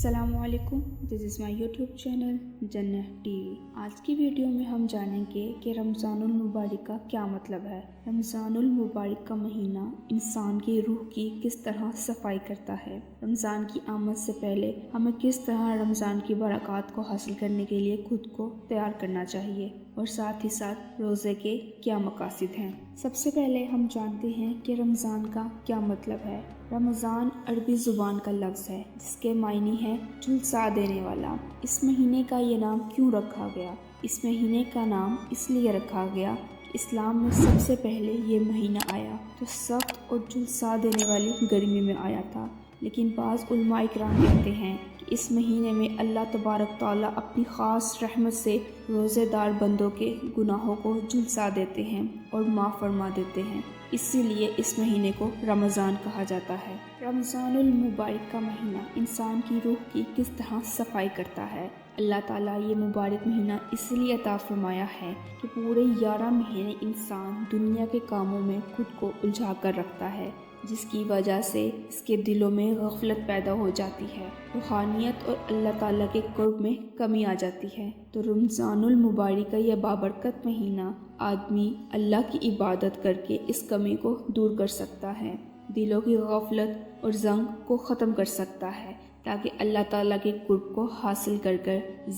السلام علیکم، دس از مائی YouTube channel جنت ٹی وی۔ آج کی ویڈیو میں ہم جانیں گے کہ رمضان المبارک کا کیا مطلب ہے۔ رمضان المبارک کا مہینہ انسان کی روح کی کس طرح صفائی کرتا ہے۔ رمضان کی آمد سے پہلے ہمیں کس طرح رمضان کی برکات کو حاصل کرنے کے لیے خود کو تیار کرنا چاہیے، اور ساتھ ہی ساتھ روزے کے کیا مقاصد ہیں۔ سب سے پہلے ہم جانتے ہیں کہ رمضان کا کیا مطلب ہے۔ رمضان عربی زبان کا لفظ ہے جس کے معنی ہے جھلسا دینے والا۔ اس مہینے کا یہ نام کیوں رکھا گیا؟ اس مہینے کا نام اس لیے رکھا گیا کہ اسلام میں سب سے پہلے یہ مہینہ آیا تو سخت اور جھلسا دینے والی گرمی میں آیا تھا، لیکن بعض علماء کرام کہتے ہیں کہ اس مہینے میں اللہ تبارک تعالیٰ اپنی خاص رحمت سے روزے دار بندوں کے گناہوں کو جھلسا دیتے ہیں اور معاف فرما دیتے ہیں، اسی لیے اس مہینے کو رمضان کہا جاتا ہے۔ رمضان المبارک کا مہینہ انسان کی روح کی کس طرح صفائی کرتا ہے۔ اللہ تعالیٰ یہ مبارک مہینہ اس لیے عطا فرمایا ہے کہ پورے 11 مہینے انسان دنیا کے کاموں میں خود کو الجھا کر رکھتا ہے، جس کی وجہ سے اس کے دلوں میں غفلت پیدا ہو جاتی ہے، روحانیت اور اللہ تعالیٰ کے قرب میں کمی آ جاتی ہے۔ تو رمضان المبارک کا یہ بابرکت مہینہ آدمی اللہ کی عبادت کر کے اس کمی کو دور کر سکتا ہے، دلوں کی غفلت اور زنگ کو ختم کر سکتا ہے، تاکہ اللہ تعالیٰ کے قرب کو حاصل کر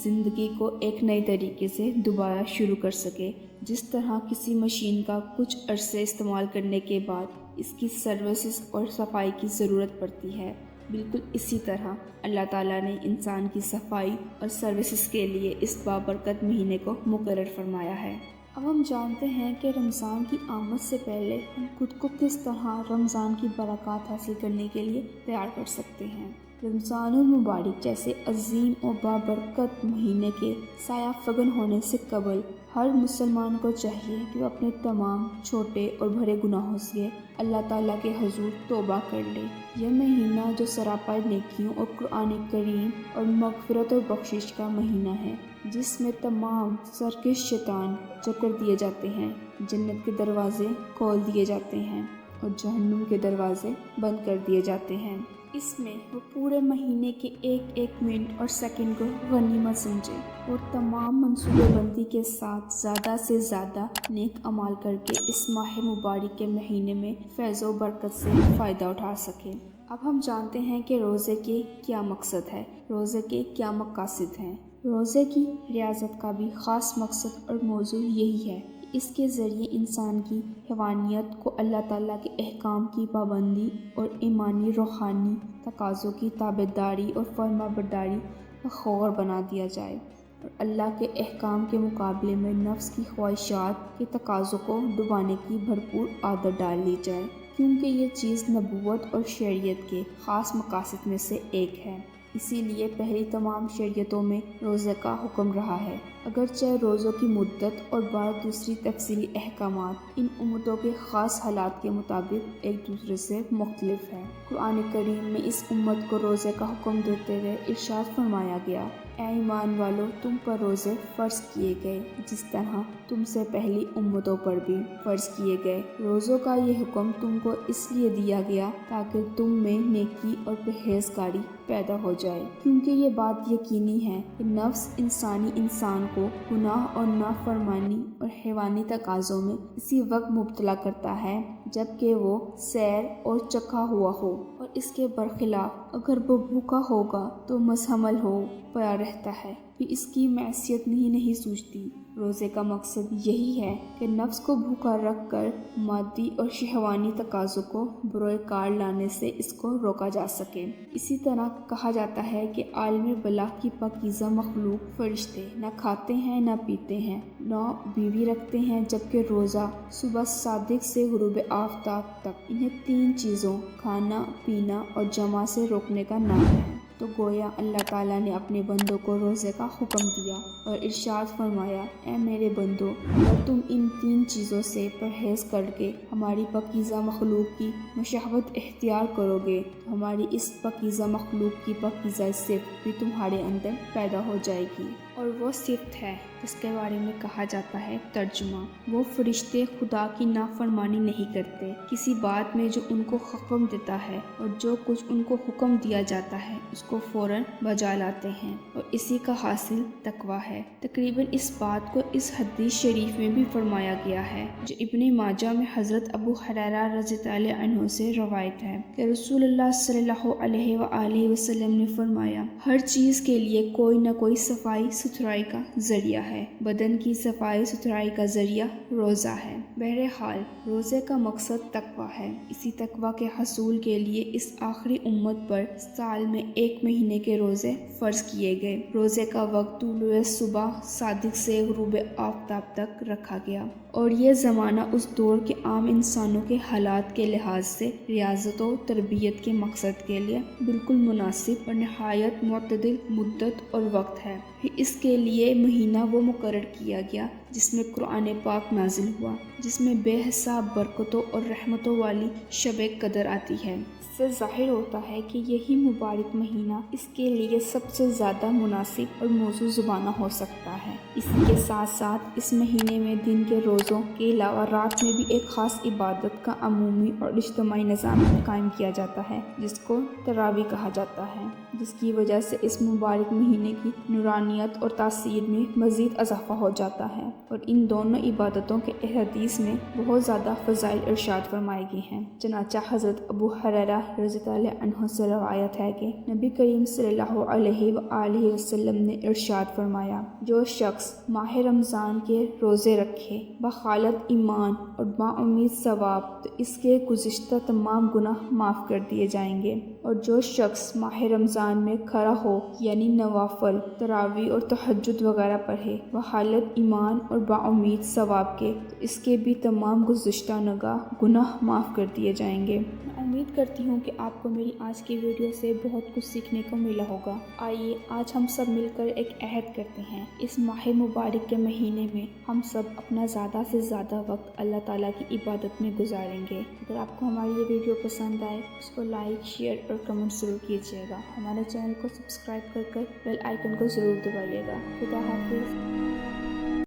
زندگی کو ایک نئے طریقے سے دوبارہ شروع کر سکے۔ جس طرح کسی مشین کا کچھ عرصے استعمال کرنے کے بعد اس کی سروسز اور صفائی کی ضرورت پڑتی ہے، بالکل اسی طرح اللہ تعالیٰ نے انسان کی صفائی اور سروسز کے لیے اس بابرکت مہینے کو مقرر فرمایا ہے۔ اب ہم جانتے ہیں کہ رمضان کی آمد سے پہلے ہم خود کو کس طرح رمضان کی برکات حاصل کرنے کے لیے تیار کر سکتے ہیں۔ رمضان المبارک جیسے عظیم اور بابرکت مہینے کے سایہ فگن ہونے سے قبل ہر مسلمان کو چاہیے کہ وہ اپنے تمام چھوٹے اور بڑے گناہوں سے اللہ تعالیٰ کے حضور توبہ کر لے۔ یہ مہینہ جو سراپا نیکیوں اور قرآن کریم اور مغفرت اور بخشش کا مہینہ ہے، جس میں تمام سرکش شیطان چکر دیے جاتے ہیں، جنت کے دروازے کھول دیے جاتے ہیں اور جہنم کے دروازے بند کر دیے جاتے ہیں۔ اس میں وہ پورے مہینے کے ایک ایک منٹ اور سیکنڈ کو غنیمت سمجھے اور تمام منصوبہ بندی کے ساتھ زیادہ سے زیادہ نیک اعمال کر کے اس ماہ مبارک کے مہینے میں فیض و برکت سے فائدہ اٹھا سکے۔ اب ہم جانتے ہیں کہ روزے کے کیا مقصد ہے، روزے کے کیا مقاصد ہیں۔ روزے کی ریاضت کا بھی خاص مقصد اور موضوع یہی ہے کہ اس کے ذریعے انسان کی حیوانیت کو اللہ تعالیٰ کے احکام کی پابندی اور ایمانی روحانی تقاضوں کی تابعداری اور فرما برداری کا خور بنا دیا جائے، اور اللہ کے احکام کے مقابلے میں نفس کی خواہشات کے تقاضوں کو دبانے کی بھرپور عادت ڈال دی جائے، کیونکہ یہ چیز نبوت اور شریعت کے خاص مقاصد میں سے ایک ہے۔ اسی لیے پہلی تمام شریعتوں میں روزے کا حکم رہا ہے، اگرچہ روزوں کی مدت اور بعض دوسری تفصیلی احکامات ان امتوں کے خاص حالات کے مطابق ایک دوسرے سے مختلف ہیں۔ قرآن کریم میں اس امت کو روزے کا حکم دیتے ہوئے ارشاد فرمایا گیا، اے ایمان والو، تم پر روزے فرض کیے گئے جس طرح تم سے پہلی امتوں پر بھی فرض کیے گئے۔ روزوں کا یہ حکم تم کو اس لیے دیا گیا تاکہ تم میں نیکی اور پرہیزگاری پیدا ہو جائے، کیونکہ یہ بات یقینی ہے کہ نفس انسان کو گناہ اور نافرمانی اور حیوانی تقاضوں میں اسی وقت مبتلا کرتا ہے جبکہ وہ سیر اور چکھا ہوا ہو، اور اس کے برخلاف اگر وہ بھوکا ہوگا تو مزحمل ہو پڑا رہتا ہے، پھر اس کی معصیت نہیں سوچتی۔ روزے کا مقصد یہی ہے کہ نفس کو بھوکا رکھ کر مادی اور شہوانی تقاضوں کو بروئے کار لانے سے اس کو روکا جا سکے۔ اسی طرح کہا جاتا ہے کہ عالم بلا کی پاکیزہ مخلوق فرشتے نہ کھاتے ہیں نہ پیتے ہیں نہ بیوی رکھتے ہیں، جبکہ روزہ صبح صادق سے غروب آفتاب تک انہیں 3 چیزوں کھانا پینا اور جمع سے روکنے کا نام ہے۔ تو گویا اللہ تعالیٰ نے اپنے بندوں کو روزے کا حکم دیا اور ارشاد فرمایا، اے میرے بندو، اگر تم ان 3 چیزوں سے پرہیز کر کے ہماری پاکیزہ مخلوق کی مشابہت اختیار کرو گے تو ہماری اس پاکیزہ مخلوق کی پاکیزہ صفت بھی تمہارے اندر پیدا ہو جائے گی۔ اور وہ صفت ہے جس کے بارے میں کہا جاتا ہے ترجمہ۔ وہ فرشتے خدا کی نافرمانی نہیں کرتے کسی بات میں جو ان کو حکم دیتا ہے، اور جو کچھ ان کو حکم دیا جاتا ہے اس کو فوراً بجا لاتے ہیں، اور اسی کا حاصل تقویٰ ہے۔ تقریباً اس بات کو اس حدیث شریف میں بھی فرمایا گیا ہے جو ابن ماجہ میں حضرت ابو ہریرہ رضی اللہ عنہ سے روایت ہے کہ رسول اللہ صلی اللہ علیہ وآلہ وسلم نے فرمایا، ہر چیز کے لیے کوئی نہ کوئی صفائی ستھرائی کا ذریعہ ہے۔ بدن کی صفائی ستھرائی کا ذریعہ روزہ ہے۔ بہرحال روزے کا مقصد تقویٰ ہے۔ اسی تقویٰ کے حصول کے لیے اس آخری امت پر سال میں 1 مہینے کے روزے فرض کیے گئے۔ روزے کا وقت طلوع صبح صادق سے غروب آفتاب تک رکھا گیا، اور یہ زمانہ اس دور کے عام انسانوں کے حالات کے لحاظ سے ریاضت و تربیت کے مقصد کے لیے بالکل مناسب اور نہایت معتدل مدت اور وقت ہے۔ اس کے لیے مہینہ وہ مقرر کیا گیا جس میں قرآن پاک نازل ہوا، جس میں بے حساب برکتوں اور رحمتوں والی شب قدر آتی ہے۔ اس سے ظاہر ہوتا ہے کہ یہی مبارک مہینہ اس کے لیے سب سے زیادہ مناسب اور موزوں زبانہ ہو سکتا ہے۔ اسی کے ساتھ ساتھ اس مہینے میں دن کے روزوں کے علاوہ رات میں بھی ایک خاص عبادت کا عمومی اور اجتماعی نظام قائم کیا جاتا ہے جس کو تراویح کہا جاتا ہے، جس کی وجہ سے اس مبارک مہینے کی نورانیت اور تاثیر میں مزید اضافہ ہو جاتا ہے۔ اور ان دونوں عبادتوں کے حدیث میں بہت زیادہ فضائل ارشاد فرمائی گئی ہیں۔ چنانچہ حضرت ابو ہریرہ رضی اللہ عنہ سے روایت ہے کہ نبی کریم صلی اللہ علیہ وآلہ وسلم نے ارشاد فرمایا، جو شخص ماہ رمضان کے روزے رکھے بخالص ایمان اور باامید ثواب تو اس کے گزشتہ تمام گناہ معاف کر دیے جائیں گے، اور جو شخص ماہ رمضان میں کھڑا ہو یعنی نوافل تراویح اور تہجد وغیرہ پڑھے بحالت ایمان اور باامید ثواب کے تو اس کے بھی تمام گزشتہ گناہ معاف کر دیے جائیں گے۔ میں امید کرتی ہوں کہ آپ کو میری آج کی ویڈیو سے بہت کچھ سیکھنے کو ملا ہوگا۔ آئیے آج ہم سب مل کر ایک عہد کرتے ہیں، اس ماہ مبارک کے مہینے میں ہم سب اپنا زیادہ سے زیادہ وقت اللہ تعالیٰ کی عبادت میں گزاریں گے۔ اگر آپ کو ہماری یہ ویڈیو پسند آئے اس کو لائک، شیئر اور کمنٹ ضرور کیجیے گا۔ ہمارے چینل کو سبسکرائب کر بیل آئیکن کو ضرور دبائیے گا۔ خدا حافظ۔